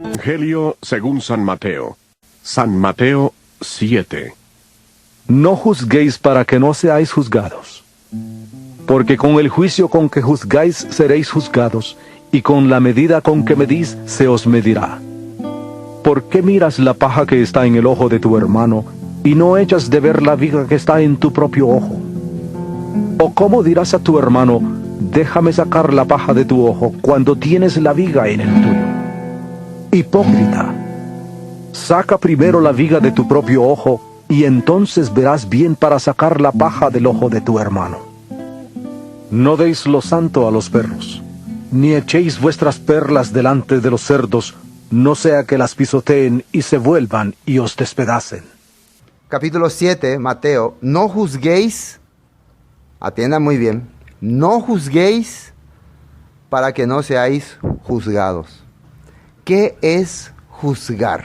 Evangelio según San Mateo. San Mateo 7. No juzguéis para que no seáis juzgados. Porque con el juicio con que juzgáis seréis juzgados, y con la medida con que medís se os medirá. ¿Por qué miras la paja que está en el ojo de tu hermano, y no echas de ver la viga que está en tu propio ojo? ¿O cómo dirás a tu hermano, déjame sacar la paja de tu ojo, cuando tienes la viga en el tuyo? Hipócrita, saca primero la viga de tu propio ojo, y entonces verás bien para sacar la paja del ojo de tu hermano. No deis lo santo a los perros, ni echéis vuestras perlas delante de los cerdos, no sea que las pisoteen y se vuelvan y os despedacen. Capítulo 7, Mateo. No juzguéis, atiendan muy bien, no juzguéis para que no seáis juzgados. ¿Qué es juzgar?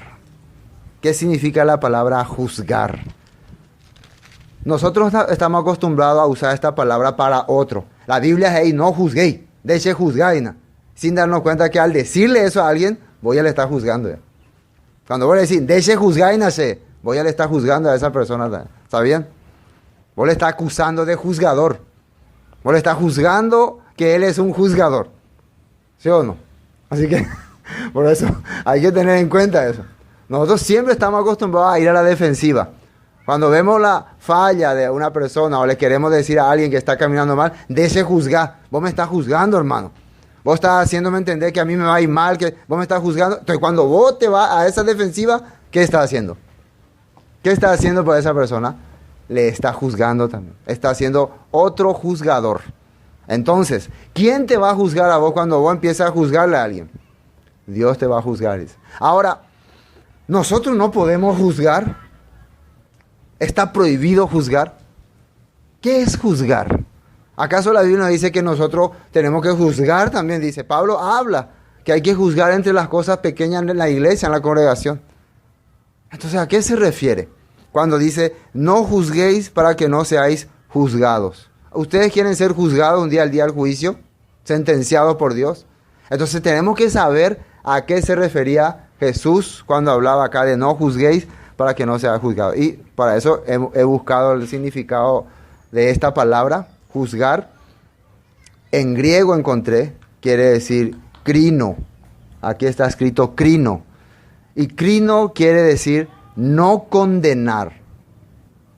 ¿Qué significa la palabra juzgar? Nosotros estamos acostumbrados a usar esta palabra para otro. La Biblia es ahí, no juzguéis, deje juzgar, sin darnos cuenta que al decirle eso a alguien, voy a le estar juzgando ya. Cuando vos le decís, deje juzgar, voy a le estar juzgando a esa persona, ¿está bien? Vos le estás acusando de juzgador. Vos le estás juzgando que él es un juzgador. ¿Sí o no? Así que, por eso, hay que tener en cuenta eso. Nosotros siempre estamos acostumbrados a ir a la defensiva. Cuando vemos la falla de una persona o le queremos decir a alguien que está caminando mal, deje juzgar. Vos me estás juzgando, hermano. Vos estás haciéndome entender que a mí me va a ir mal, que vos me estás juzgando. Entonces, cuando vos te vas a esa defensiva, ¿qué estás haciendo? ¿Qué estás haciendo por esa persona? Le está juzgando también. Está haciendo otro juzgador. Entonces, ¿quién te va a juzgar a vos cuando vos empiezas a juzgarle a alguien? Dios te va a juzgar. Ahora, nosotros no podemos juzgar. ¿Está prohibido juzgar? ¿Qué es juzgar? ¿Acaso la Biblia dice que nosotros tenemos que juzgar también? Dice, Pablo habla que hay que juzgar entre las cosas pequeñas en la iglesia, en la congregación. Entonces, ¿a qué se refiere? Cuando dice, no juzguéis para que no seáis juzgados. ¿Ustedes quieren ser juzgados un día al día del juicio? ¿Sentenciados por Dios? Entonces tenemos que saber a qué se refería Jesús cuando hablaba acá de no juzguéis para que no seáis juzgados. Y para eso he buscado el significado de esta palabra, juzgar. En griego encontré, quiere decir crino. Aquí está escrito crino. Y crino quiere decir no condenar.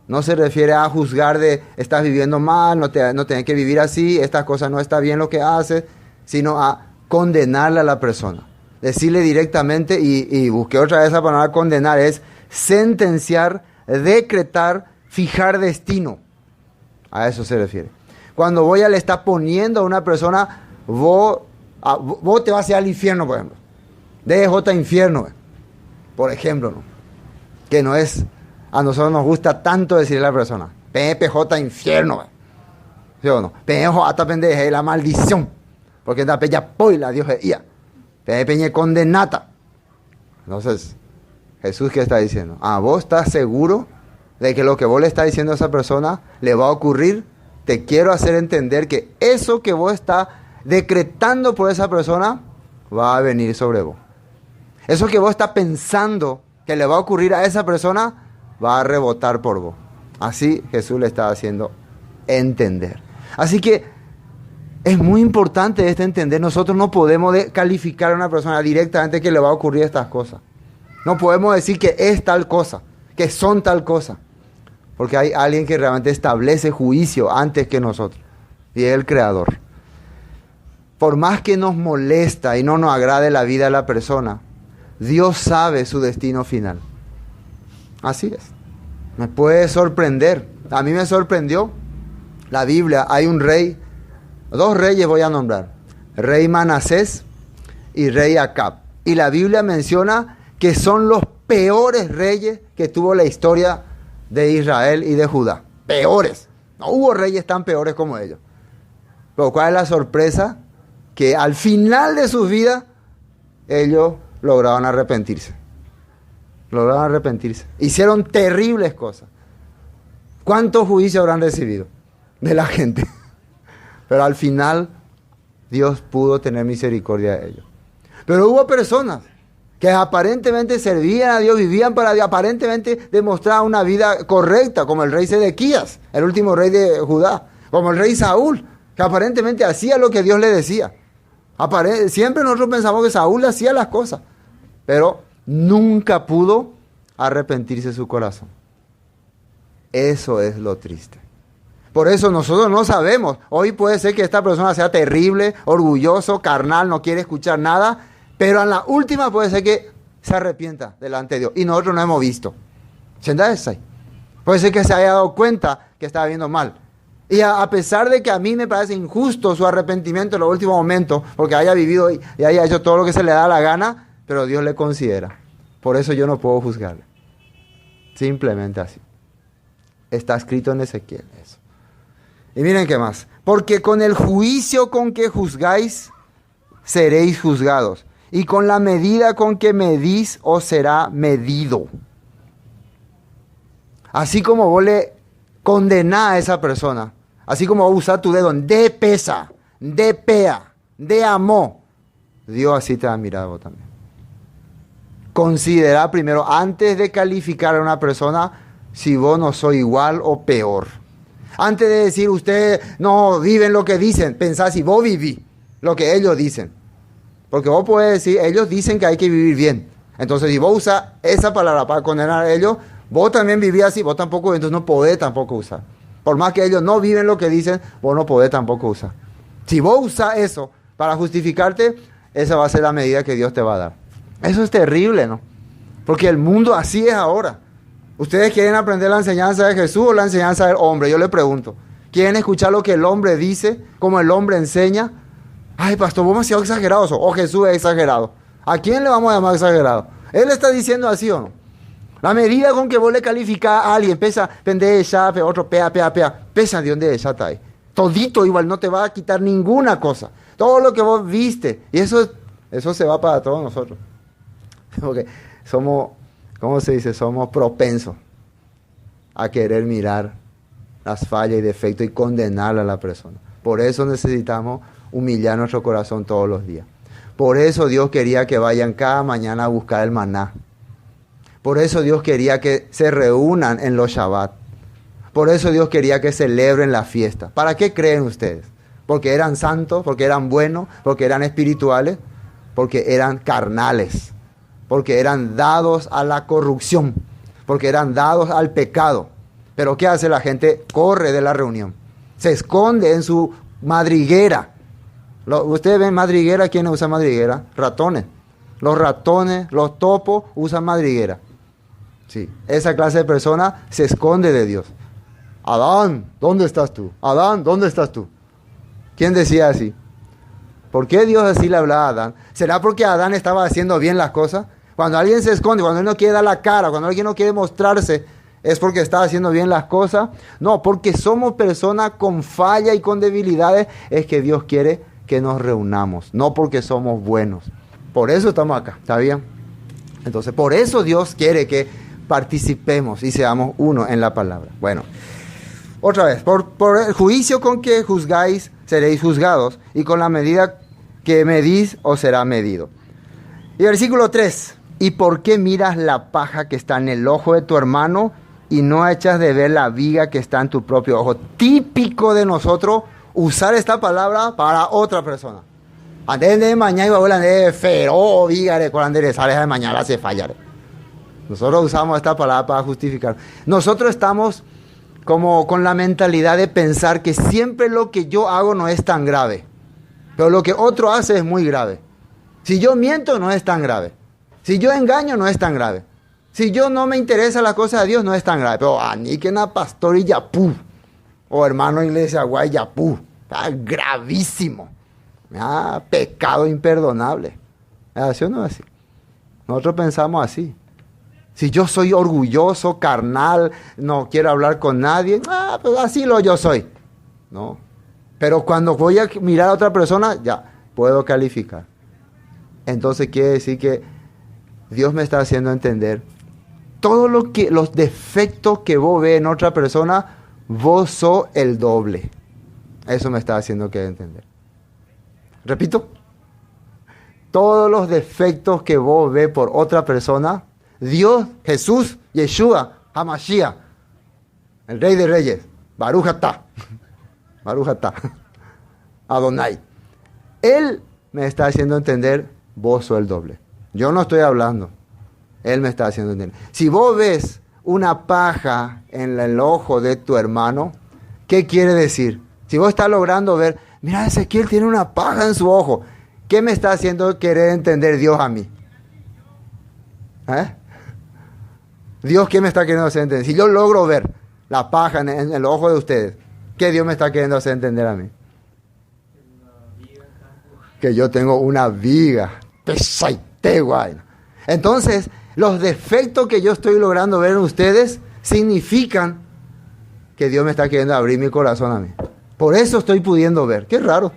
No se refiere a juzgar de estás viviendo mal, no tenés que vivir así, estas cosas no está bien lo que haces, sino a condenarle a la persona. Decirle directamente, y busqué otra vez esa palabra condenar, es sentenciar, decretar, fijar destino. A eso se refiere. Cuando vos ya le estás poniendo a una persona, vos te vas a ir al infierno, por ejemplo. DJ infierno, por ejemplo, ¿no? Que no es, a nosotros nos gusta tanto decirle a la persona, PPJ infierno, ¿sí o no? PPJ pendeja, la maldición, porque da pella poila, Dios es peñe condenata. Entonces, Jesús, ¿qué está diciendo? ¿Vos estás seguro de que lo que vos le estás diciendo a esa persona le va a ocurrir? Te quiero hacer entender que eso que vos estás decretando por esa persona va a venir sobre vos. Eso que vos estás pensando que le va a ocurrir a esa persona va a rebotar por vos. Así Jesús le está haciendo entender. Así que es muy importante entender. Nosotros no podemos calificar a una persona directamente que le va a ocurrir estas cosas. No podemos decir que es tal cosa, que son tal cosa. Porque hay alguien que realmente establece juicio antes que nosotros. Y es el Creador. Por más que nos molesta y no nos agrade la vida de la persona, Dios sabe su destino final. Así es. Me puede sorprender. A mí me sorprendió. La Biblia, hay un rey, dos reyes voy a nombrar. Rey Manasés y rey Acab. Y la Biblia menciona que son los peores reyes que tuvo la historia de Israel y de Judá. Peores. No hubo reyes tan peores como ellos. Pero ¿cuál es la sorpresa? Que al final de sus vidas, ellos lograron arrepentirse. Lograron arrepentirse. Hicieron terribles cosas. ¿Cuántos juicios habrán recibido de la gente? Pero al final, Dios pudo tener misericordia de ellos. Pero hubo personas que aparentemente servían a Dios, vivían para Dios, aparentemente demostraban una vida correcta, como el rey Sedequías, el último rey de Judá, como el rey Saúl, que aparentemente hacía lo que Dios le decía. Siempre nosotros pensamos que Saúl hacía las cosas, pero nunca pudo arrepentirse su corazón. Eso es lo triste. Por eso nosotros no sabemos. Hoy puede ser que esta persona sea terrible, orgulloso, carnal, no quiere escuchar nada, pero en la última puede ser que se arrepienta delante de Dios. Y nosotros no hemos visto. Puede ser que se haya dado cuenta que estaba viendo mal. Y a pesar de que a mí me parece injusto su arrepentimiento en los últimos momentos, porque haya vivido y haya hecho todo lo que se le da la gana, pero Dios le considera. Por eso yo no puedo juzgarle. Simplemente así. Está escrito en Ezequiel eso. Y miren qué más. Porque con el juicio con que juzgáis, seréis juzgados. Y con la medida con que medís, os será medido. Así como vos le condenás a esa persona, así como vos usás tu dedo de pesa, de pea, de amó, Dios así te va a mirar a vos también. Considera primero, antes de calificar a una persona, si vos no sos igual o peor. Antes de decir, ustedes no viven lo que dicen, pensá si vos vivís lo que ellos dicen. Porque vos podés decir, ellos dicen que hay que vivir bien. Entonces, si vos usas esa palabra para condenar a ellos, vos también vivís así, vos tampoco, entonces no podés tampoco usar. Por más que ellos no viven lo que dicen, vos no podés tampoco usar. Si vos usás eso para justificarte, esa va a ser la medida que Dios te va a dar. Eso es terrible, ¿no? Porque el mundo así es ahora. ¿Ustedes quieren aprender la enseñanza de Jesús o la enseñanza del hombre? Yo le pregunto. ¿Quieren escuchar lo que el hombre dice, como el hombre enseña? Ay, pastor, vos demasiado exagerado. O Jesús es exagerado. ¿A quién le vamos a llamar exagerado? ¿Él está diciendo así o no? La medida con que vos le calificás a alguien, pesa, pende ya, otro pea, pesa de donde ya está ahí. Todito igual, no te va a quitar ninguna cosa. Todo lo que vos viste. Y eso se va para todos nosotros. Porque somos, ¿cómo se dice? Somos propensos a querer mirar las fallas y defectos y condenar a la persona. Por eso necesitamos humillar nuestro corazón todos los días. Por eso Dios quería que vayan cada mañana a buscar el maná. Por eso Dios quería que se reúnan en los Shabbat. Por eso Dios quería que celebren la fiesta. ¿Para qué creen ustedes? ¿Porque eran santos? ¿Porque eran buenos? ¿Porque eran espirituales? Porque eran carnales. Porque eran dados a la corrupción. Porque eran dados al pecado. Pero ¿qué hace la gente? Corre de la reunión. Se esconde en su madriguera. ¿Ustedes ven madriguera? ¿Quién usa madriguera? Ratones. Los ratones, los topos usan madriguera. Sí, esa clase de persona se esconde de Dios. Adán, ¿dónde estás tú? Adán, ¿dónde estás tú? ¿Quién decía así? ¿Por qué Dios así le hablaba a Adán? ¿Será porque Adán estaba haciendo bien las cosas? Cuando alguien se esconde, cuando él no quiere dar la cara, cuando alguien no quiere mostrarse, ¿es porque está haciendo bien las cosas? No, porque somos personas con falla y con debilidades, es que Dios quiere que nos reunamos, no porque somos buenos. Por eso estamos acá, ¿está bien? Entonces, por eso Dios quiere que participemos y seamos uno en la palabra. Bueno, otra vez, por el juicio con que juzgáis, seréis juzgados, y con la medida que medís, os será medido. Y versículo 3, ¿y por qué miras la paja que está en el ojo de tu hermano y no echas de ver la viga que está en tu propio ojo? Típico de nosotros usar esta palabra para otra persona. Antes de mañana iba a hablar de feroz, vígare, con de sales de mañana se fallar. Nosotros usamos esta palabra para justificar. Nosotros estamos como con la mentalidad de pensar que siempre lo que yo hago no es tan grave, pero lo que otro hace es muy grave. Si yo miento no es tan grave. Si yo engaño no es tan grave. Si yo no me interesa la cosa de Dios no es tan grave. Pero ni que una pastor y yapú, o hermano iglesia guay yapú, está gravísimo. Pecado imperdonable. ¿Así o no es así? Nosotros pensamos así. Si yo soy orgulloso, carnal, no quiero hablar con nadie, pues así yo soy. No. Pero cuando voy a mirar a otra persona, ya, puedo calificar. Entonces quiere decir que Dios me está haciendo entender todo los defectos que vos ves en otra persona, vos sos el doble. Eso me está haciendo que entender. Repito, todos los defectos que vos ves por otra persona, Dios, Jesús, Yeshua, Hamashiach, el Rey de Reyes, Baruch atah, Baruch atah, Adonai, Él me está haciendo entender, vos sos el doble. Yo no estoy hablando, Él me está haciendo entender. Si vos ves una paja en el ojo de tu hermano, ¿qué quiere decir? Si vos estás logrando ver, mira, Ezequiel tiene una paja en su ojo, ¿qué me está haciendo querer entender Dios a mí? Dios, ¿qué me está queriendo hacer entender? Si yo logro ver la paja en el ojo de ustedes, ¿qué Dios me está queriendo hacer entender a mí? Que yo tengo una viga. Entonces, los defectos que yo estoy logrando ver en ustedes significan que Dios me está queriendo abrir mi corazón a mí. Por eso estoy pudiendo ver. Qué raro.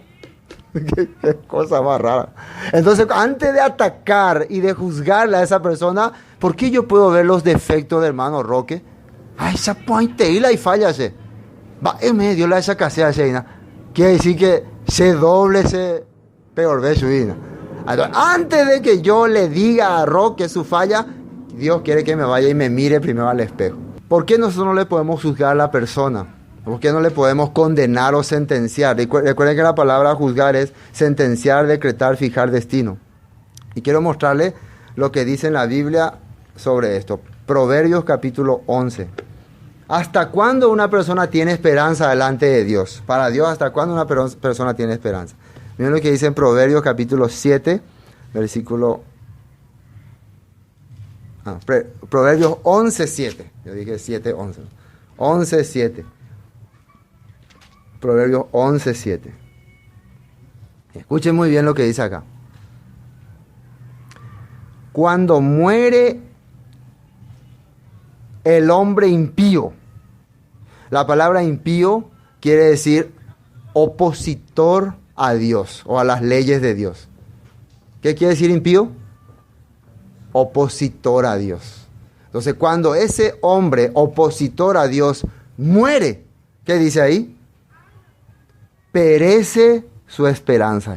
Qué cosa más rara. Entonces, antes de atacar y de juzgarle a esa persona, ¿por qué yo puedo ver los defectos del hermano Roque? Ay, esa pointe y la y fallase. Va en medio la esa casea Sheina. Quiere decir que se doble, se peor ve su vida. Antes de que yo le diga a Roque su falla, Dios quiere que me vaya y me mire primero al espejo. ¿Por qué nosotros no le podemos juzgar a la persona? ¿Por qué no le podemos condenar o sentenciar? Recuerden que la palabra juzgar es sentenciar, decretar, fijar destino. Y quiero mostrarle lo que dice en la Biblia sobre esto. Proverbios capítulo 11. ¿Hasta cuándo una persona tiene esperanza delante de Dios? Para Dios, ¿hasta cuándo una persona tiene esperanza? Miren lo que dice en Proverbios capítulo 7, versículo... Proverbios 11, 7. Yo dije 7, 11. 11, 7. Proverbios 11, 7. Escuchen muy bien lo que dice acá. Cuando muere el hombre impío, la palabra impío quiere decir opositor a Dios o a las leyes de Dios. ¿Qué quiere decir impío? Opositor a Dios. Entonces, cuando ese hombre opositor a Dios muere, ¿qué dice ahí? Perece su esperanza.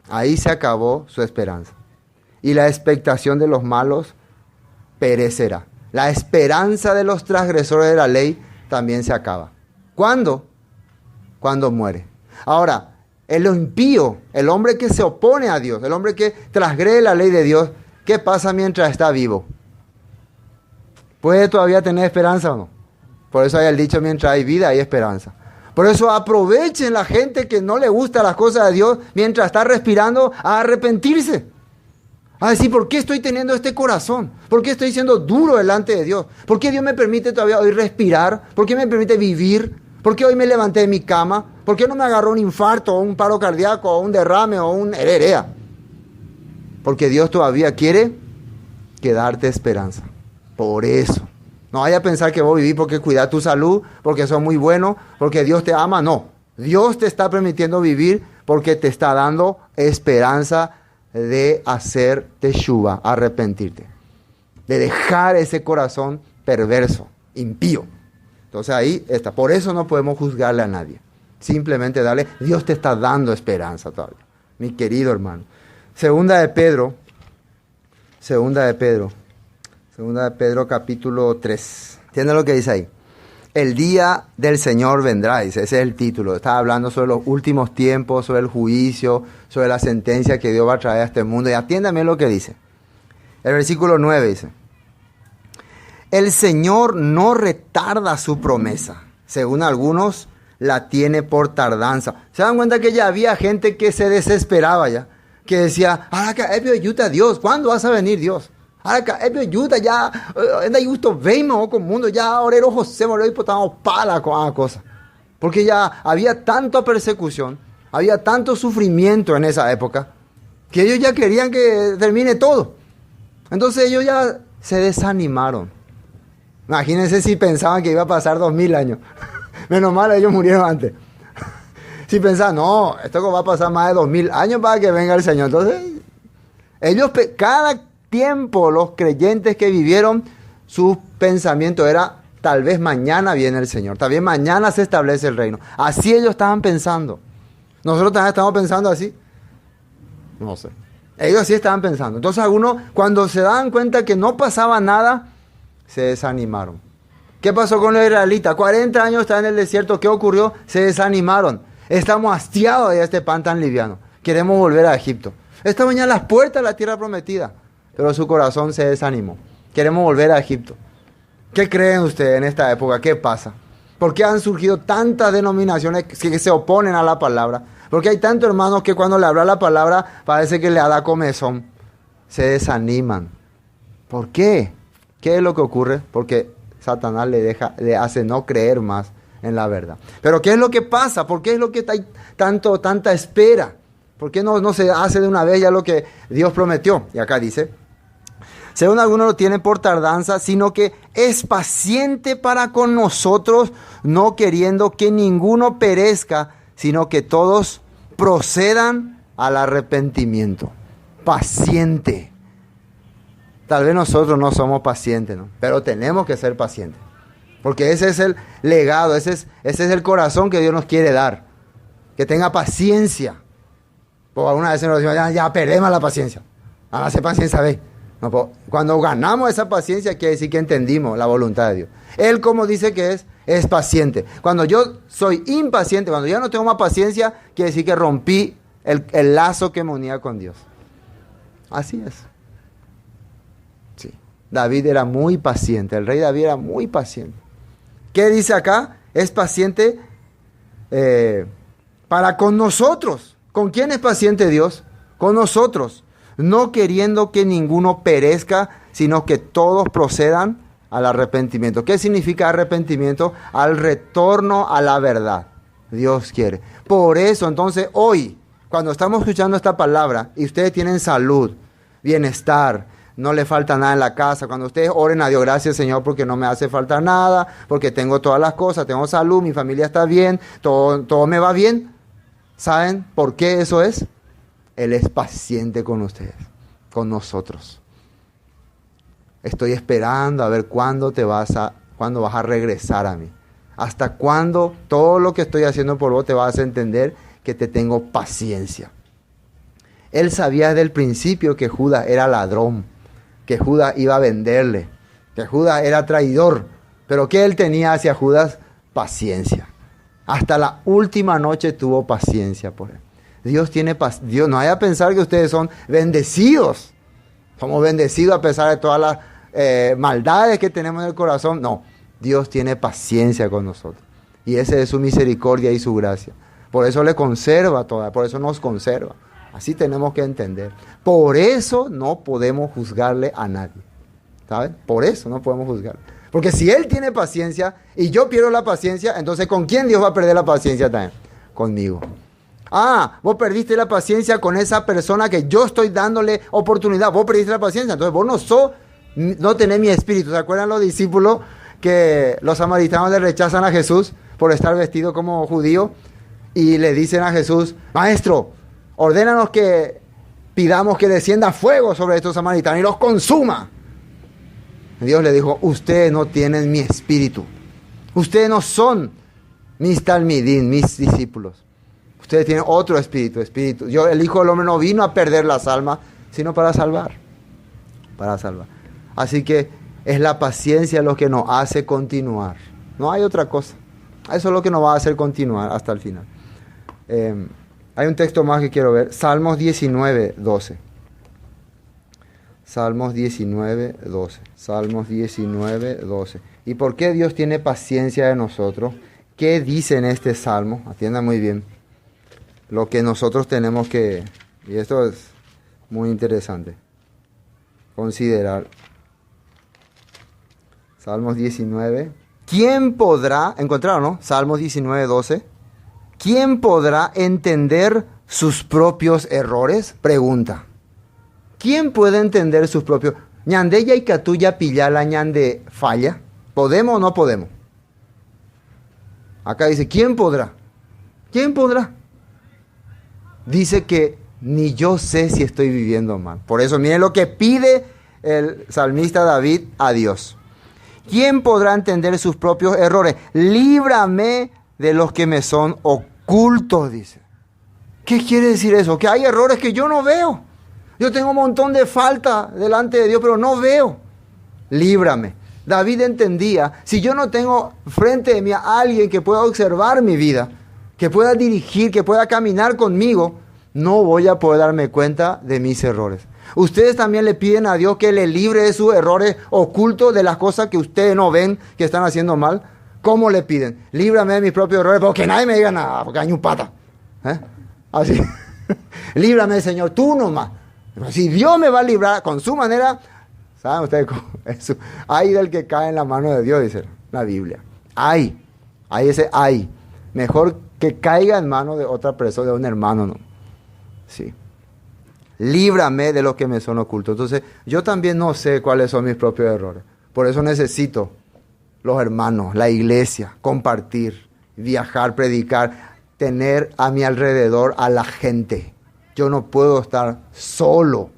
Ahí se acabó su esperanza. Y la expectación de los malos perecerá. La esperanza de los transgresores de la ley también se acaba. ¿Cuándo? Cuando muere. Ahora, el impío, el hombre que se opone a Dios, el hombre que transgrede la ley de Dios, ¿qué pasa mientras está vivo? ¿Puede todavía tener esperanza o no? Por eso hay el dicho, mientras hay vida hay esperanza. Por eso aprovechen la gente que no le gusta las cosas de Dios mientras está respirando a arrepentirse. A decir, ¿por qué estoy teniendo este corazón? ¿Por qué estoy siendo duro delante de Dios? ¿Por qué Dios me permite todavía hoy respirar? ¿Por qué me permite vivir? ¿Por qué hoy me levanté de mi cama? ¿Por qué no me agarró un infarto o un paro cardíaco o un derrame o un hererea? Porque Dios todavía quiere darte esperanza. Por eso. No vaya a pensar que vos vivís porque cuidás tu salud, porque sos muy bueno, porque Dios te ama. No. Dios te está permitiendo vivir porque te está dando esperanza de hacer teshuva, arrepentirte. De dejar ese corazón perverso, impío. Entonces ahí está. Por eso no podemos juzgarle a nadie. Simplemente darle, Dios te está dando esperanza todavía. Mi querido hermano. Segunda de Pedro capítulo 3. ¿Entienden lo que dice ahí? El día del Señor vendrá, dice, ese es el título. Está hablando sobre los últimos tiempos, sobre el juicio, sobre la sentencia que Dios va a traer a este mundo. Y atiéndame lo que dice. El versículo 9 dice, el Señor no retarda su promesa, según algunos la tiene por tardanza. ¿Se dan cuenta que ya había gente que se desesperaba ya? Que decía, Dios, ¿cuándo vas a venir Dios? Ya, justo veimos con mundo, ya ahora José murió y potamos pala con la cosa. Porque ya había tanta persecución, había tanto sufrimiento en esa época, que ellos ya querían que termine todo. Entonces ellos ya se desanimaron. Imagínense si pensaban que iba a pasar 2000 años. Menos mal ellos murieron antes. Si pensaban, no, esto va a pasar más de 2000 años para que venga el Señor. Entonces, ellos, cada tiempo, los creyentes que vivieron, su pensamiento era, tal vez mañana viene el Señor, tal vez mañana se establece el reino. Así ellos estaban pensando. ¿Nosotros también estamos pensando así? No sé. Ellos así estaban pensando. Entonces algunos, cuando se daban cuenta que no pasaba nada, se desanimaron. ¿Qué pasó con los israelitas? 40 años estaban en el desierto. ¿Qué ocurrió? Se desanimaron. Estamos hastiados de este pan tan liviano. Queremos volver a Egipto. Estaban ya a las puertas de la tierra prometida. Pero su corazón se desanimó. Queremos volver a Egipto. ¿Qué creen ustedes en esta época? ¿Qué pasa? ¿Por qué han surgido tantas denominaciones que se oponen a la palabra? Porque hay tantos hermanos que cuando le habla la palabra parece que le da comezón. Se desaniman. ¿Por qué? ¿Qué es lo que ocurre? Porque Satanás le hace no creer más en la verdad. Pero ¿qué es lo que pasa? ¿Por qué es lo que hay tanta espera? ¿Por qué no se hace de una vez ya lo que Dios prometió? Y acá dice, según algunos lo tienen por tardanza, sino que es paciente para con nosotros, no queriendo que ninguno perezca, sino que todos procedan al arrepentimiento. Paciente. Tal vez nosotros no somos pacientes, ¿no? Pero tenemos que ser pacientes. Porque ese es el legado, ese es el corazón que Dios nos quiere dar. Que tenga paciencia. Porque alguna vez nos decimos, ya perdemos la paciencia. Hágase paciencia, ve. No, pues, cuando ganamos esa paciencia, quiere decir que entendimos la voluntad de Dios. Él, como dice que es paciente. Cuando yo soy impaciente, cuando ya no tengo más paciencia, quiere decir que rompí el lazo que me unía con Dios. Así es. Sí. David era muy paciente. El rey David era muy paciente. ¿Qué dice acá? Es paciente para con nosotros. ¿Con quién es paciente Dios? Con nosotros. No queriendo que ninguno perezca, sino que todos procedan al arrepentimiento. ¿Qué significa arrepentimiento? Al retorno a la verdad. Dios quiere. Por eso, entonces, hoy, cuando estamos escuchando esta palabra, y ustedes tienen salud, bienestar, no le falta nada en la casa, cuando ustedes oren a Dios, gracias Señor, porque no me hace falta nada, porque tengo todas las cosas, tengo salud, mi familia está bien, todo me va bien. ¿Saben por qué eso es? Él es paciente con ustedes, con nosotros. Estoy esperando a ver cuándo vas a regresar a mí. Hasta cuándo todo lo que estoy haciendo por vos te vas a entender que te tengo paciencia. Él sabía desde el principio que Judas era ladrón, que Judas iba a venderle, que Judas era traidor. Pero ¿qué él tenía hacia Judas? Paciencia. Hasta la última noche tuvo paciencia por él. Dios tiene paciencia. Dios, no vaya a pensar que ustedes son bendecidos. Somos bendecidos a pesar de todas las maldades que tenemos en el corazón. No, Dios tiene paciencia con nosotros. Y esa es su misericordia y su gracia. Por eso le conserva toda, por eso nos conserva. Así tenemos que entender. Por eso no podemos juzgarle a nadie. ¿Saben? Por eso no podemos juzgarle. Porque si Él tiene paciencia y yo pierdo la paciencia, entonces ¿con quién Dios va a perder la paciencia también? Conmigo. Ah, vos perdiste la paciencia con esa persona que yo estoy dándole oportunidad. Vos perdiste la paciencia, entonces vos no tenés mi espíritu. ¿Se acuerdan los discípulos que los samaritanos le rechazan a Jesús por estar vestido como judío? Y le dicen a Jesús, Maestro, ordénanos que pidamos que descienda fuego sobre estos samaritanos y los consuma. Dios le dijo, ustedes no tienen mi espíritu. Ustedes no son mis talmidín, mis discípulos. Ustedes tienen otro espíritu. El Hijo del Hombre no vino a perder las almas, sino para salvar. Para salvar. Así que es la paciencia lo que nos hace continuar. No hay otra cosa. Eso es lo que nos va a hacer continuar hasta el final. Hay un texto más que quiero ver. Salmos 19, 12. Salmos 19, 12. Salmos 19, 12. ¿Y por qué Dios tiene paciencia de nosotros? ¿Qué dice en este salmo? Atiendan muy bien. Lo que nosotros tenemos que, y esto es muy interesante, considerar. Salmos 19. ¿Quién podrá, encontraron, no? Salmos 19, 12. ¿Quién podrá entender sus propios errores? Pregunta. ¿Quién puede entender sus propios? ¿Ñande y catuya pillala ñande falla? ¿Podemos o no podemos? Acá dice, ¿quién podrá? ¿Quién podrá? Dice que ni yo sé si estoy viviendo mal. Por eso miren lo que pide el salmista David a Dios. ¿Quién podrá entender sus propios errores? Líbrame de los que me son ocultos, dice. ¿Qué quiere decir eso? Que hay errores que yo no veo. Yo tengo un montón de falta delante de Dios, pero no veo. Líbrame. David entendía, si yo no tengo frente de mí a alguien que pueda observar mi vida, que pueda dirigir, que pueda caminar conmigo, no voy a poder darme cuenta de mis errores. Ustedes también le piden a Dios que le libre de sus errores ocultos, de las cosas que ustedes no ven que están haciendo mal. ¿Cómo le piden? Líbrame de mis propios errores, porque nadie me diga nada, porque hay un pata. Así. Líbrame, Señor, tú nomás. Si Dios me va a librar con su manera, ¿saben ustedes cómo? Eso, ay del que cae en la mano de Dios, dice la Biblia. Ay ese ay. Mejor que caiga en manos de otra persona, de un hermano, ¿no? Sí. Líbrame de lo que me son ocultos. Entonces, yo también no sé cuáles son mis propios errores. Por eso necesito los hermanos, la iglesia, compartir, viajar, predicar, tener a mi alrededor a la gente. Yo no puedo estar solo.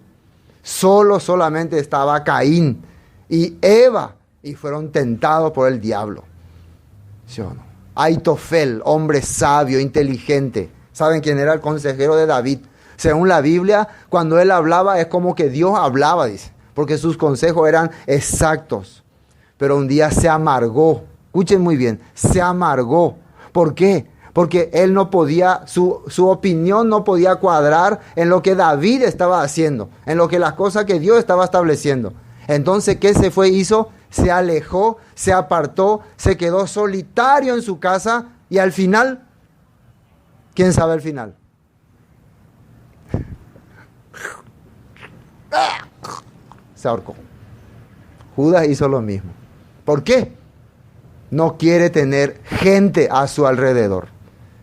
Solamente estaba Caín y Eva y fueron tentados por el diablo. ¿Sí o no? Aitofel, hombre sabio, inteligente. ¿Saben quién era el consejero de David? Según la Biblia, cuando él hablaba es como que Dios hablaba, dice, porque sus consejos eran exactos. Pero un día se amargó. Escuchen muy bien, se amargó. ¿Por qué? Porque él no podía, su opinión no podía cuadrar en lo que David estaba haciendo, en lo que las cosas que Dios estaba estableciendo. Entonces, ¿qué se fue? Hizo, se alejó, se apartó, se quedó solitario en su casa y al final, ¿quién sabe el final? Se ahorcó. Judas hizo lo mismo. ¿Por qué? No quiere tener gente a su alrededor.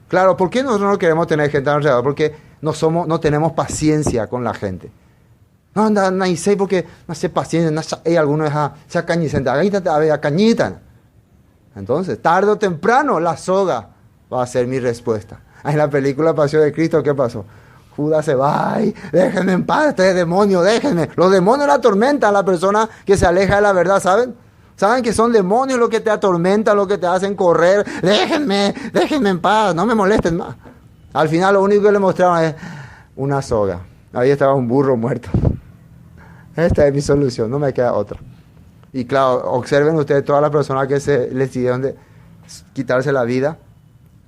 Claro, ¿por qué nosotros no queremos tener gente a nuestro alrededor? Porque no tenemos paciencia con la gente. No, no sé porque no sé paciencia, no sé, algunos se cañita. Entonces, tarde o temprano, la soga va a ser mi respuesta. En la película Pasión de Cristo, ¿qué pasó? Judas se va, ay, déjenme en paz, este demonio, déjenme. Los demonios la atormentan a la persona que se aleja de la verdad, ¿saben? ¿Saben que son demonios los que te atormentan, los que te hacen correr? Déjenme en paz, no me molesten más. Al final lo único que le mostraron es una soga. Ahí estaba un burro muerto. Esta es mi solución, no me queda otra. Y claro, observen ustedes todas las personas que les decidieron de quitarse la vida,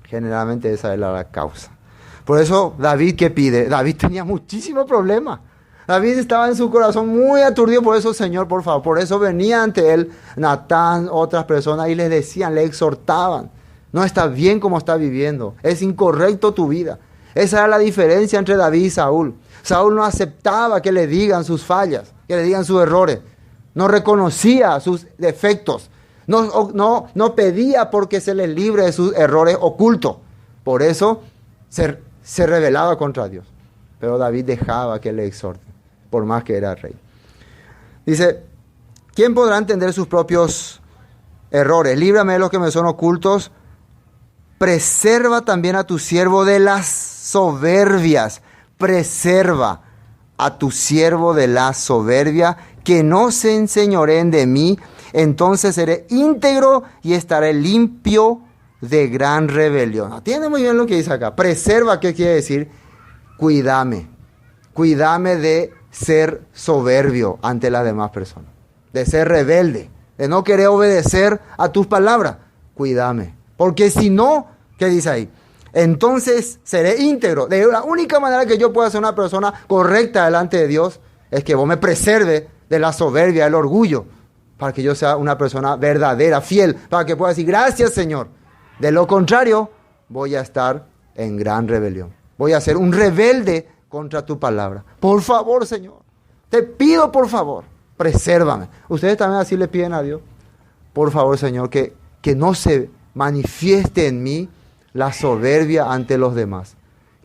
generalmente esa es la causa. Por eso, David, ¿qué pide? David tenía muchísimos problemas. David estaba en su corazón muy aturdido, por eso, Señor, por favor. Por eso venía ante él Natán, otras personas, y le decían, le exhortaban. No está bien como está viviendo. Es incorrecto tu vida. Esa era la diferencia entre David y Saúl. Saúl no aceptaba que le digan sus fallas, que le digan sus errores. No reconocía sus defectos. No pedía porque se les libre de sus errores ocultos. Por eso se rebelaba contra Dios. Pero David dejaba que le exhorten, por más que era rey. Dice, ¿quién podrá entender sus propios errores? Líbrame de los que me son ocultos. Preserva también a tu siervo de las soberbias. Preserva a tu siervo de la soberbia, que no se enseñoreen de mí. Entonces seré íntegro y estaré limpio de gran rebelión. Atiende muy bien lo que dice acá. Preserva, ¿qué quiere decir? Cuídame de ser soberbio ante las demás personas, de ser rebelde, de no querer obedecer a tus palabras. Cuídame, porque si no, ¿qué dice ahí? Entonces seré íntegro. De la única manera que yo pueda ser una persona correcta delante de Dios es que vos me preserves de la soberbia, del orgullo, para que yo sea una persona verdadera, fiel, para que pueda decir gracias, Señor. De lo contrario, voy a estar en gran rebelión. Voy a ser un rebelde contra tu palabra. Por favor, Señor, te pido, por favor, presérvame. Ustedes también así le piden a Dios. Por favor, Señor, que no se manifieste en mí la soberbia ante los demás.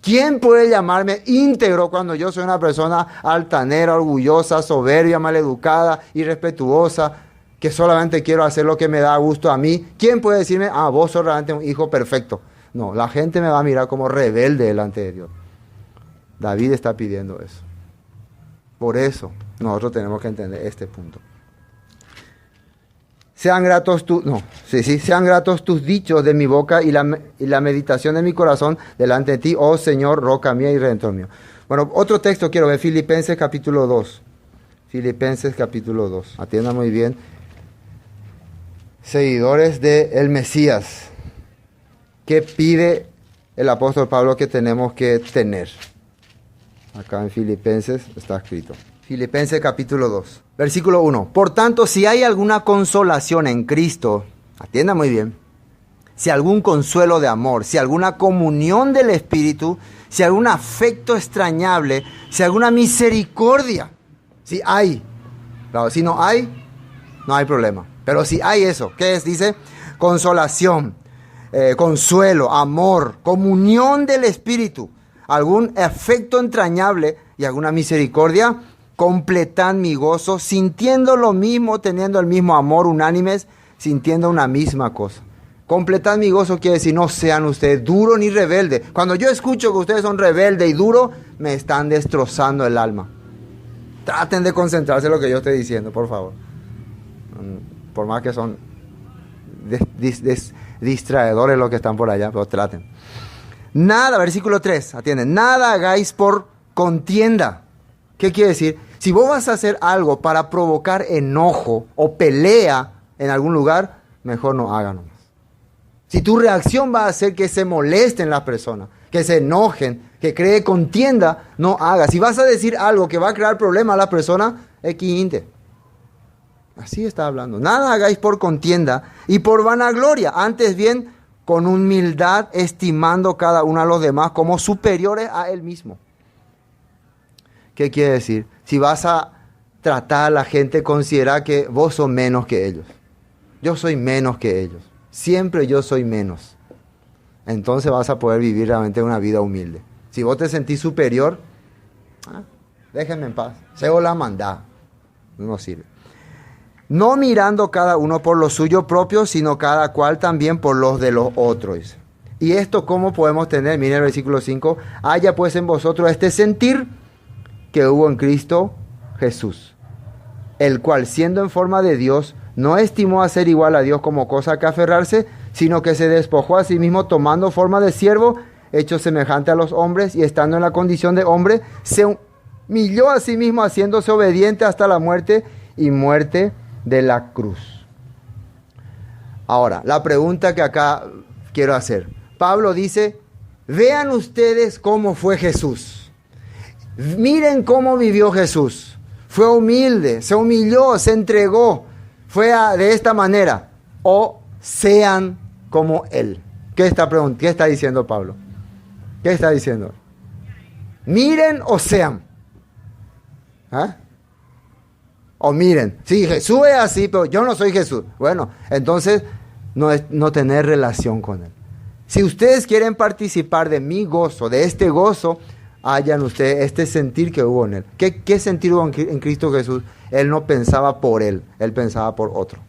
¿Quién puede llamarme íntegro cuando yo soy una persona altanera, orgullosa, soberbia, maleducada, irrespetuosa, que solamente quiero hacer lo que me da gusto a mí? ¿Quién puede decirme, vos sos realmente un hijo perfecto? No, la gente me va a mirar como rebelde delante de Dios. David está pidiendo eso. Por eso nosotros tenemos que entender este punto. Sean gratos tus dichos de mi boca y la meditación de mi corazón delante de ti, oh Señor, roca mía y redentor mío. Bueno, otro texto quiero ver, Filipenses capítulo 2. Filipenses capítulo 2. Atiendan muy bien. Seguidores del Mesías. ¿Qué pide el apóstol Pablo que tenemos que tener? Acá en Filipenses está escrito. Filipenses capítulo 2, versículo 1. Por tanto, si hay alguna consolación en Cristo, atienda muy bien, si algún consuelo de amor, si alguna comunión del Espíritu, si algún afecto extrañable, si alguna misericordia, si hay. Claro, si no hay, no hay problema. Pero si hay eso, ¿qué es? Dice, consolación, consuelo, amor, comunión del Espíritu, algún afecto entrañable y alguna misericordia, completad mi gozo, sintiendo lo mismo, teniendo el mismo amor, unánimes, sintiendo una misma cosa. Completad mi gozo quiere decir, no sean ustedes duros ni rebeldes. Cuando yo escucho que ustedes son rebeldes y duros, me están destrozando el alma. Traten de concentrarse en lo que yo estoy diciendo, por favor. Por más que son distraedores los que están por allá, pero traten. Nada, versículo 3, atienden. Nada hagáis por contienda. ¿Qué quiere decir? Si vos vas a hacer algo para provocar enojo o pelea en algún lugar, mejor no hagan nomás. Si tu reacción va a hacer que se molesten las personas, que se enojen, que cree contienda, no hagas. Si vas a decir algo que va a crear problemas a la persona, equinte. Así está hablando. Nada hagáis por contienda y por vanagloria, antes bien con humildad, estimando cada uno a los demás como superiores a él mismo. ¿Qué quiere decir? Si vas a tratar a la gente, considera que vos sos menos que ellos. Yo soy menos que ellos. Siempre yo soy menos. Entonces vas a poder vivir realmente una vida humilde. Si vos te sentís superior, déjenme en paz. Sego la mandad. No sirve. No mirando cada uno por lo suyo propio, sino cada cual también por los de los otros. ¿Y esto cómo podemos tener? Miren el versículo 5. Haya pues en vosotros este sentir que hubo en Cristo Jesús, el cual siendo en forma de Dios, no estimó a ser igual a Dios como cosa que aferrarse, sino que se despojó a sí mismo tomando forma de siervo, hecho semejante a los hombres, y estando en la condición de hombre, se humilló a sí mismo, haciéndose obediente hasta la muerte y muerte de la cruz. Ahora, la pregunta que acá quiero hacer. Pablo dice, vean ustedes cómo fue Jesús. Miren cómo vivió Jesús. Fue humilde, se humilló, se entregó. Fue de esta manera. O sean como Él. ¿Qué está diciendo Pablo? ¿Qué está diciendo? Miren o sean. ¿Ah? O miren, sí, Jesús es así, pero yo no soy Jesús. Bueno, entonces no tener relación con Él. Si ustedes quieren participar de mi gozo, de este gozo, hayan ustedes este sentir que hubo en Él. ¿Qué sentir hubo en Cristo Jesús? Él no pensaba por Él, Él pensaba por otro.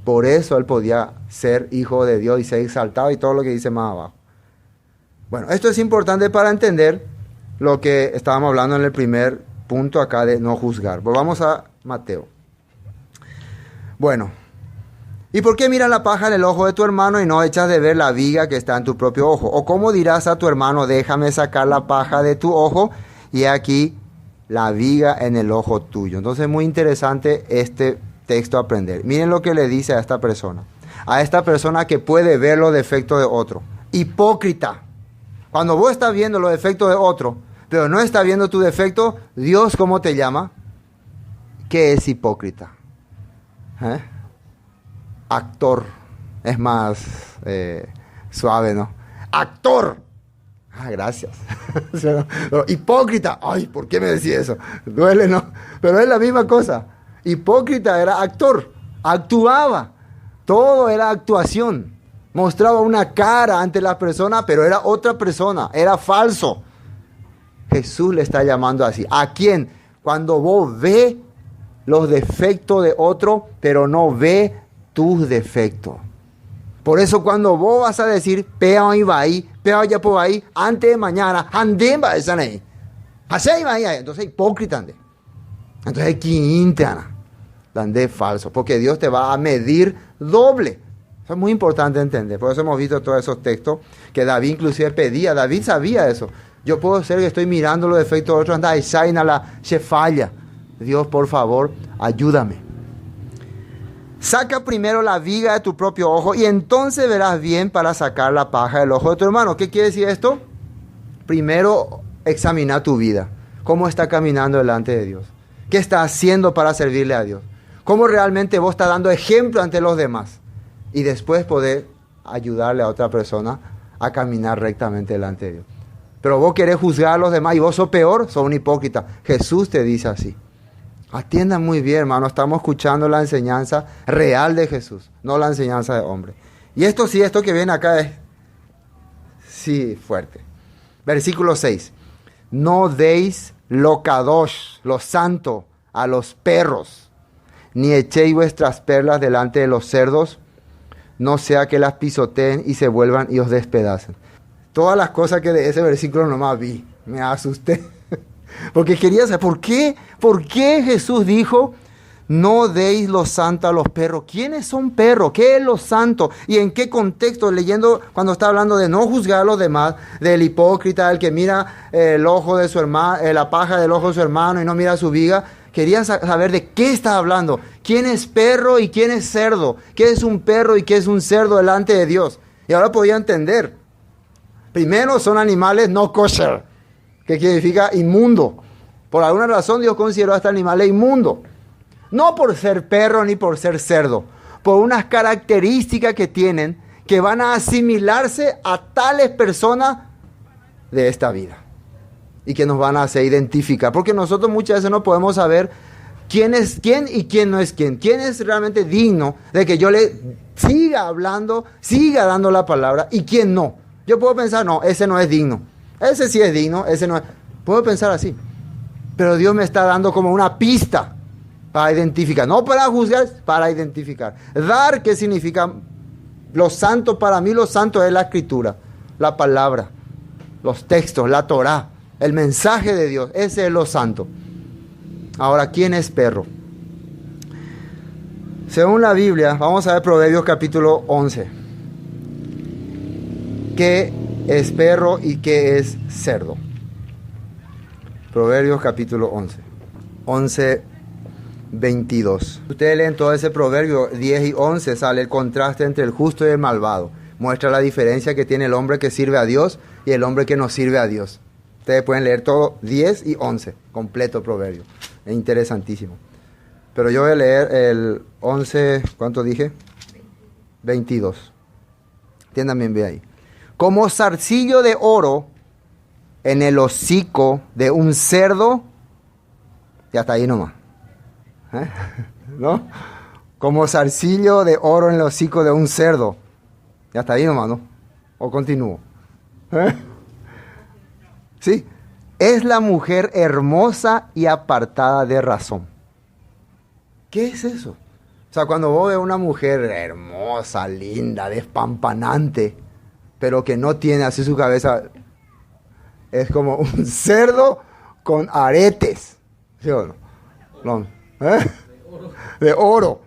Por eso Él podía ser hijo de Dios y ser exaltado y todo lo que dice más abajo. Bueno, esto es importante para entender lo que estábamos hablando en el primer punto acá de no juzgar. Volvamos a Mateo. Bueno, ¿y por qué miras la paja en el ojo de tu hermano y no echas de ver la viga que está en tu propio ojo? ¿O cómo dirás a tu hermano, déjame sacar la paja de tu ojo y aquí la viga en el ojo tuyo? Entonces es muy interesante este texto aprender. Miren lo que le dice a esta persona que puede ver los defectos de otro. Hipócrita. Cuando vos estás viendo los defectos de otro, pero no estás viendo tu defecto, Dios, ¿cómo te llama? ¿Qué es hipócrita? Actor. Es más suave, ¿no? Actor. Gracias. Hipócrita. Ay, ¿por qué me decís eso? Duele, ¿no? Pero es la misma cosa. Hipócrita era actor. Actuaba. Todo era actuación. Mostraba una cara ante la persona, pero era otra persona. Era falso. Jesús le está llamando así. ¿A quién? Cuando vos ves los defectos de otro, pero no ves tus defectos. Por eso cuando vos vas a decir, peo y va ahí, peo ya por ahí, antes de mañana, anden va esa ahí. Así va ahí, entonces hipócrita ande. Entonces quinte ana. Ande falso, porque Dios te va a medir doble. Eso es muy importante entender. Por eso hemos visto todos esos textos que David inclusive pedía. David sabía eso. Yo puedo ser que estoy mirando los defectos de otros, anda, y shaina la se falla. Dios, por favor, ayúdame. Saca primero la viga de tu propio ojo y entonces verás bien para sacar la paja del ojo de tu hermano. ¿Qué quiere decir esto? Primero, examina tu vida. ¿Cómo está caminando delante de Dios? ¿Qué está haciendo para servirle a Dios? ¿Cómo realmente vos estás dando ejemplo ante los demás? Y después poder ayudarle a otra persona a caminar rectamente delante de Dios. Pero vos querés juzgar a los demás y vos sos peor, sos un hipócrita. Jesús te dice así. Atiendan muy bien, hermano. Estamos escuchando la enseñanza real de Jesús, no la enseñanza de hombre. Y esto sí, esto que viene acá es sí fuerte. Versículo 6. No deis lo kadosh, lo santo, a los perros, ni echéis vuestras perlas delante de los cerdos, no sea que las pisoteen y se vuelvan y os despedacen. Todas las cosas que de ese versículo nomás vi, me asusté. Porque quería saber, ¿por qué Jesús dijo, no deis lo santo a los perros? ¿Quiénes son perros? ¿Qué es lo santo? ¿Y en qué contexto? Leyendo, cuando está hablando de no juzgar a los demás, del hipócrita, el que mira el ojo de su hermano, la paja del ojo de su hermano y no mira su viga. Quería saber de qué está hablando. ¿Quién es perro y quién es cerdo? ¿Qué es un perro y qué es un cerdo delante de Dios? Y ahora podía entender. Primero, son animales no kosher, que significa inmundo. Por alguna razón Dios consideró a este animal inmundo. No por ser perro ni por ser cerdo, por unas características que tienen que van a asimilarse a tales personas de esta vida. Y que nos van a hacer identificar. Porque nosotros muchas veces no podemos saber quién es quién y quién no es quién. Quién es realmente digno de que yo le siga hablando, siga dando la palabra y quién no. Yo puedo pensar, no, ese no es digno. Ese sí es digno, ese no es. Puedo pensar así. Pero Dios me está dando como una pista para identificar. No para juzgar, para identificar. Dar, ¿qué significa? Lo santo, para mí lo santo es la escritura, la palabra, los textos, la Torá, el mensaje de Dios. Ese es lo santo. Ahora, ¿quién es perro? Según la Biblia, vamos a ver Proverbios capítulo 11. ¿Qué es perro y qué es cerdo? Proverbios capítulo 11. 11, 22. Ustedes leen todo ese proverbio 10 y 11, sale el contraste entre el justo y el malvado. Muestra la diferencia que tiene el hombre que sirve a Dios y el hombre que no sirve a Dios. Ustedes pueden leer todo 10 y 11, completo proverbio. Es interesantísimo. Pero yo voy a leer el 11, ¿cuánto dije? 22. Entiendan bien, ve ahí. Como zarcillo de oro en el hocico de un cerdo, ya está ahí nomás. ¿No? Como zarcillo de oro en el hocico de un cerdo. Ya está ahí nomás, ¿no? ¿O continúo? Sí. Es la mujer hermosa y apartada de razón. ¿Qué es eso? O sea, cuando vos ves una mujer hermosa, linda, despampanante, pero que no tiene así su cabeza, es como un cerdo con aretes, ¿sí o no? No, de oro.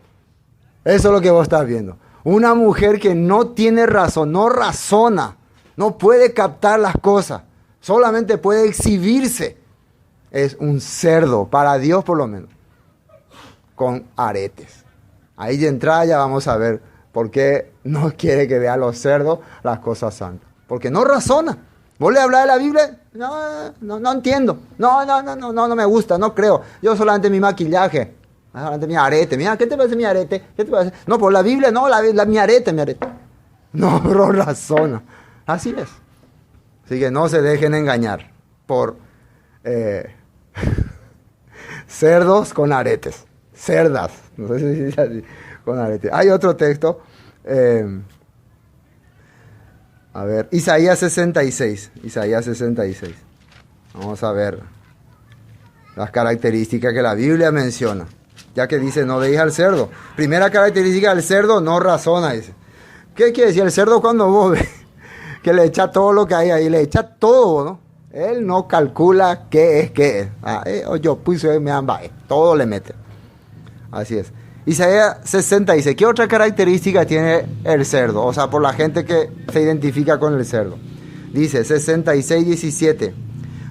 Eso es lo que vos estás viendo. Una mujer que no tiene razón, no razona, no puede captar las cosas, solamente puede exhibirse. Es un cerdo, para Dios por lo menos, con aretes. Ahí de entrada ya vamos a ver por qué no quiere que vea los cerdos las cosas santas. Porque no razona. ¿Vos le hablas de la Biblia? No entiendo. No me gusta, no creo. Yo solamente mi maquillaje, solamente mi arete. Mira, ¿qué te parece mi arete? ¿Qué te parece? No, por la Biblia no, mi arete. No razona. Así es. Así que no se dejen engañar por cerdos con aretes. Cerdas. No sé si dice así, con aretes. Hay otro texto. A ver, Isaías 66. Isaías 66. Vamos a ver las características que la Biblia menciona. Ya que dice, no deis al cerdo. Primera característica del cerdo, no razona, dice. ¿Qué quiere decir? El cerdo cuando vos ves que le echa todo lo que hay ahí, le echa todo, ¿no? Él no calcula qué es. Yo puse me amba, todo le mete. Así es. Isaías 60 dice, ¿qué otra característica tiene el cerdo? O sea, por la gente que se identifica con el cerdo. Dice 66:17.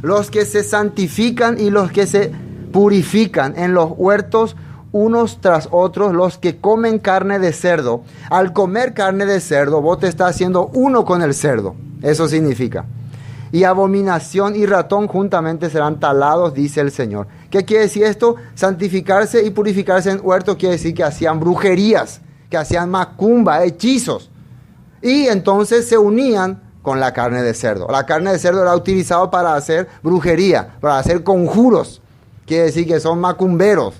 Los que se santifican y los que se purifican en los huertos unos tras otros, los que comen carne de cerdo. Al comer carne de cerdo, vos te estás haciendo uno con el cerdo. Eso significa. Y abominación y ratón juntamente serán talados, dice el Señor. ¿Qué quiere decir esto? Santificarse y purificarse en huertos quiere decir que hacían brujerías, que hacían macumba, hechizos. Y entonces se unían con la carne de cerdo. La carne de cerdo era utilizada para hacer brujería, para hacer conjuros. Quiere decir que son macumberos.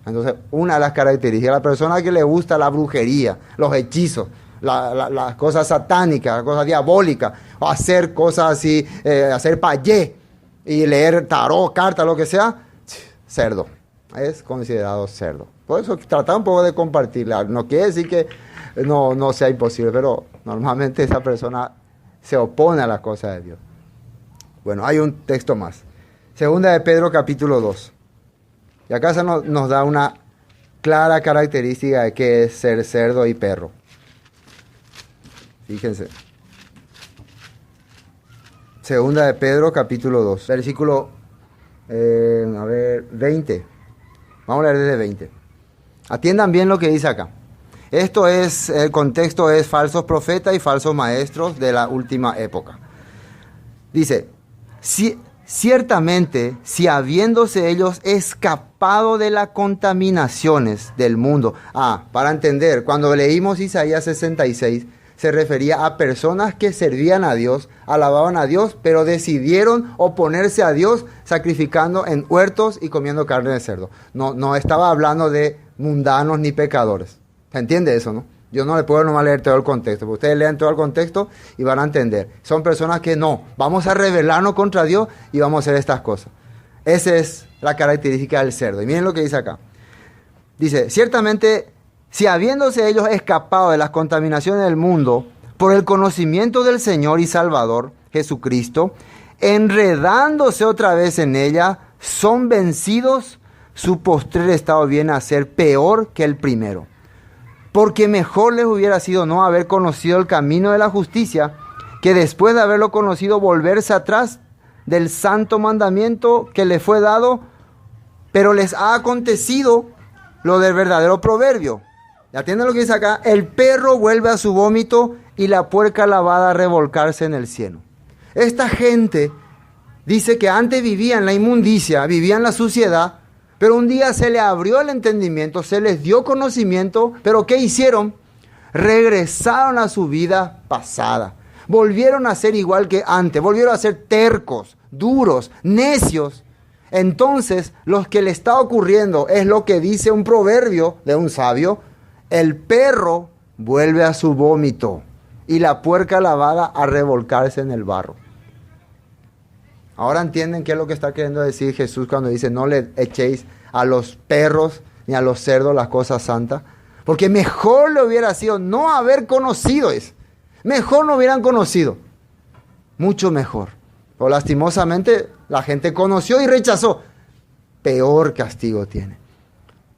Entonces, una de las características, la persona que le gusta la brujería, los hechizos, las cosas satánicas, las cosas diabólicas, o hacer cosas así, hacer payé y leer tarot, carta, lo que sea, cerdo. Es considerado cerdo. Por eso tratar un poco de compartirla. No quiere decir que no sea imposible, pero normalmente esa persona se opone a las cosas de Dios. Bueno, hay un texto más. Segunda de Pedro, capítulo 2. Y acá se nos da una clara característica de qué es ser cerdo y perro. Fíjense. Segunda de Pedro, capítulo 2, versículo 20. Vamos a leer desde 20. Atiendan bien lo que dice acá. Esto es, el contexto es falsos profetas y falsos maestros de la última época. Dice, ciertamente, si habiéndose ellos escapado de las contaminaciones del mundo. Para entender, cuando leímos Isaías 66, se refería a personas que servían a Dios, alababan a Dios, pero decidieron oponerse a Dios sacrificando en huertos y comiendo carne de cerdo. No estaba hablando de mundanos ni pecadores. ¿Se entiende eso, no? Yo no le puedo nomás leer todo el contexto, porque ustedes lean todo el contexto y van a entender. Son personas que vamos a rebelarnos contra Dios y vamos a hacer estas cosas. Esa es la característica del cerdo. Y miren lo que dice acá. Dice, ciertamente, si habiéndose ellos escapado de las contaminaciones del mundo por el conocimiento del Señor y Salvador, Jesucristo, enredándose otra vez en ella, son vencidos, su postrer estado viene a ser peor que el primero. Porque mejor les hubiera sido no haber conocido el camino de la justicia, que después de haberlo conocido volverse atrás del santo mandamiento que les fue dado, pero les ha acontecido lo del verdadero proverbio. Atiendan lo que dice acá, el perro vuelve a su vómito y la puerca lavada a revolcarse en el cieno. Esta gente dice que antes vivía en la inmundicia, vivía en la suciedad, pero un día se le abrió el entendimiento, se les dio conocimiento, pero ¿qué hicieron? Regresaron a su vida pasada. Volvieron a ser igual que antes, volvieron a ser tercos, duros, necios. Entonces, lo que le está ocurriendo es lo que dice un proverbio de un sabio: el perro vuelve a su vómito y la puerca lavada a revolcarse en el barro. Ahora entienden qué es lo que está queriendo decir Jesús cuando dice no le echéis a los perros ni a los cerdos las cosas santas. Porque mejor le hubiera sido no haber conocido eso. Mejor no hubieran conocido. Mucho mejor. Pero lastimosamente la gente conoció y rechazó. Peor castigo tiene.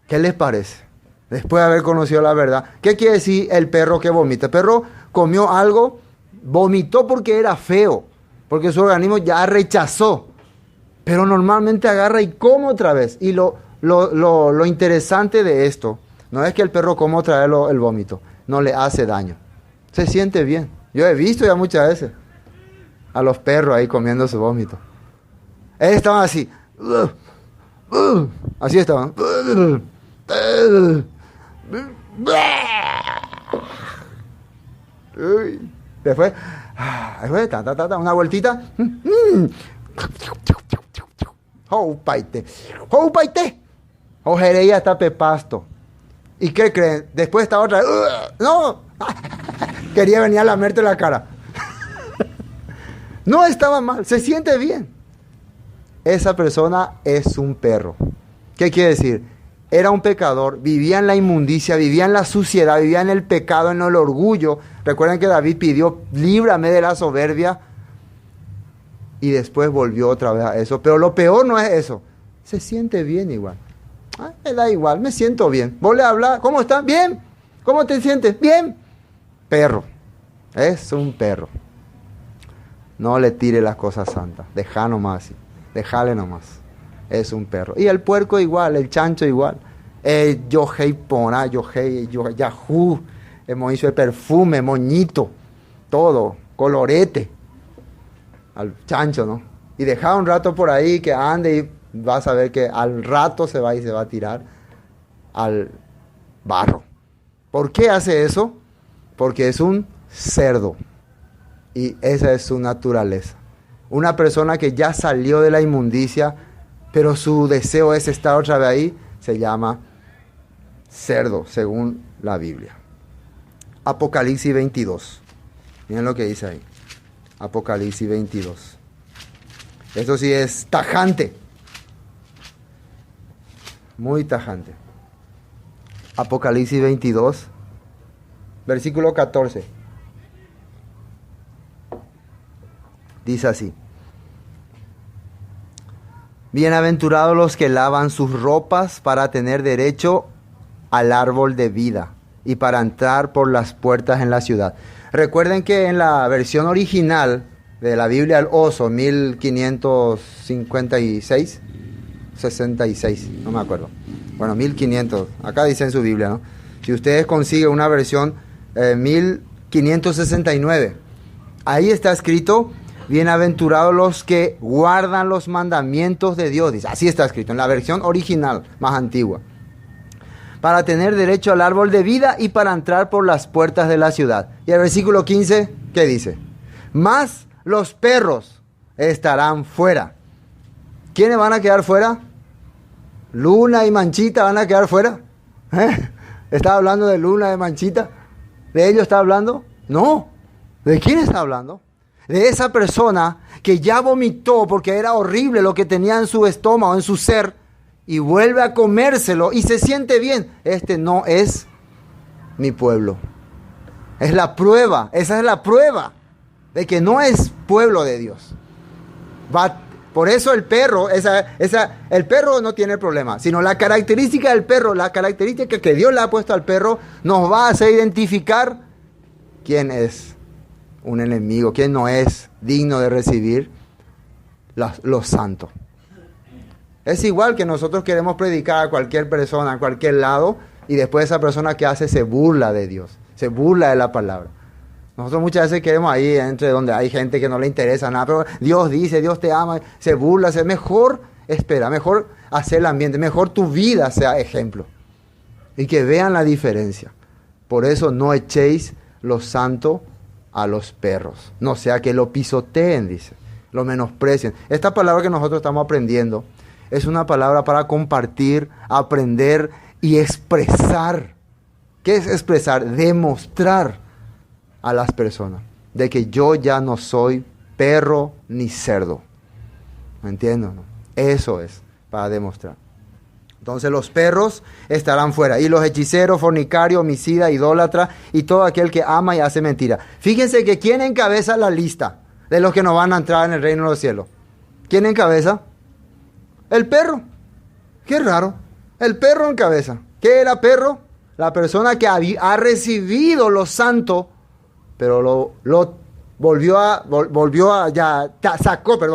¿Qué les parece? Después de haber conocido la verdad. ¿Qué quiere decir el perro que vomita? El perro comió algo, vomitó porque era feo. Porque su organismo ya rechazó. Pero normalmente agarra y come otra vez. Y lo interesante de esto, no es que el perro coma otra vez el vómito. No le hace daño. Se siente bien. Yo he visto ya muchas veces a los perros ahí comiendo su vómito. Ellos estaban así. Así estaban. Después, una vueltita. ¡Joupaite! Ojereía hasta pepasto. ¿Y qué creen? Después esta otra. ¡No! Quería venir a lamerte la cara. No estaba mal, se siente bien. Esa persona es un perro. ¿Qué quiere decir? Era un pecador, vivía en la inmundicia, vivía en la suciedad, vivía en el pecado, en el orgullo. Recuerden que David pidió, líbrame de la soberbia. Y después volvió otra vez a eso. Pero lo peor no es eso. Se siente bien igual. Me da igual, me siento bien. Vos le hablas, ¿cómo estás? Bien. ¿Cómo te sientes? Bien. Perro. Es un perro. no le tire las cosas santas. Deja nomás así. Dejale nomás. Es un perro. Y el puerco igual, el chancho igual. Yohei pona, yohei, yahoo. Hemos hecho el perfume, moñito. Todo, colorete. Al chancho, ¿no? Y deja un rato por ahí que ande y vas a ver que al rato se va y se va a tirar al barro. ¿Por qué hace eso? Porque es un cerdo. Y esa es su naturaleza. Una persona que ya salió de la inmundicia, pero su deseo es estar otra vez ahí, se llama cerdo, según la Biblia. Apocalipsis 22. Miren lo que dice ahí. Apocalipsis 22. Esto sí es tajante. Muy tajante. Apocalipsis 22, versículo 14. Dice así: bienaventurados los que lavan sus ropas para tener derecho al árbol de vida y para entrar por las puertas en la ciudad. Recuerden que en la versión original de la Biblia al Oso, 1556, 66, no me acuerdo. Bueno, 1500, acá dice en su Biblia, ¿no? Si ustedes consiguen una versión 1569, ahí está escrito: bienaventurados los que guardan los mandamientos de Dios. Dice, así está escrito, en la versión original, más antigua. Para tener derecho al árbol de vida y para entrar por las puertas de la ciudad. Y el versículo 15, ¿qué dice? Mas los perros estarán fuera. ¿Quiénes van a quedar fuera? Luna y Manchita van a quedar fuera. ¿Está hablando de Luna y Manchita? ¿De ellos está hablando? No. ¿De quién está hablando? De esa persona que ya vomitó porque era horrible lo que tenía en su estómago, en su ser, y vuelve a comérselo y se siente bien. Este no es mi pueblo. Es la prueba, esa es la prueba de que no es pueblo de Dios. Por eso el perro, el perro no tiene problema, sino la característica del perro, la característica que Dios le ha puesto al perro, nos va a hacer identificar quién es un enemigo, quién no es digno de recibir los santos. Es igual que nosotros queremos predicar a cualquier persona, a cualquier lado, y después esa persona que hace se burla de Dios, se burla de la palabra. Nosotros muchas veces queremos ahí, entre donde hay gente que no le interesa nada, pero Dios dice, Dios te ama, se burla, mejor espera, mejor hacer el ambiente, mejor tu vida sea ejemplo. Y que vean la diferencia. Por eso no echéis lo santo a los perros, no sea que lo pisoteen, dice, lo menosprecien. Esta palabra que nosotros estamos aprendiendo es una palabra para compartir, aprender y expresar. ¿Qué es expresar? Demostrar a las personas de que yo ya no soy perro ni cerdo. ¿Me entienden? ¿No? Eso es para demostrar. Entonces los perros estarán fuera, y los hechiceros, fornicarios, homicida, idólatra y todo aquel que ama y hace mentira. Fíjense que ¿quién encabeza la lista de los que no van a entrar en el reino de los cielos? ¿Quién encabeza? El perro. Qué raro. El perro encabeza. ¿Qué era perro? La persona que ha recibido lo santo, pero lo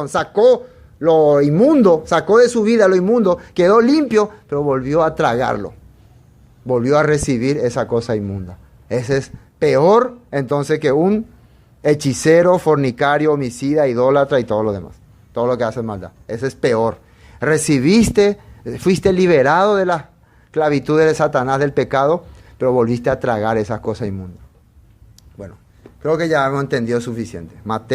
sacó lo inmundo, sacó de su vida lo inmundo, quedó limpio, pero volvió a tragarlo. Volvió a recibir esa cosa inmunda. Ese es peor entonces que un hechicero, fornicario, homicida, idólatra y todo lo demás. Todo lo que hace maldad. Ese es peor. Fuiste liberado de la esclavitud de Satanás, del pecado, pero volviste a tragar esas cosas inmundas. Bueno, creo que ya hemos entendido suficiente. Mateo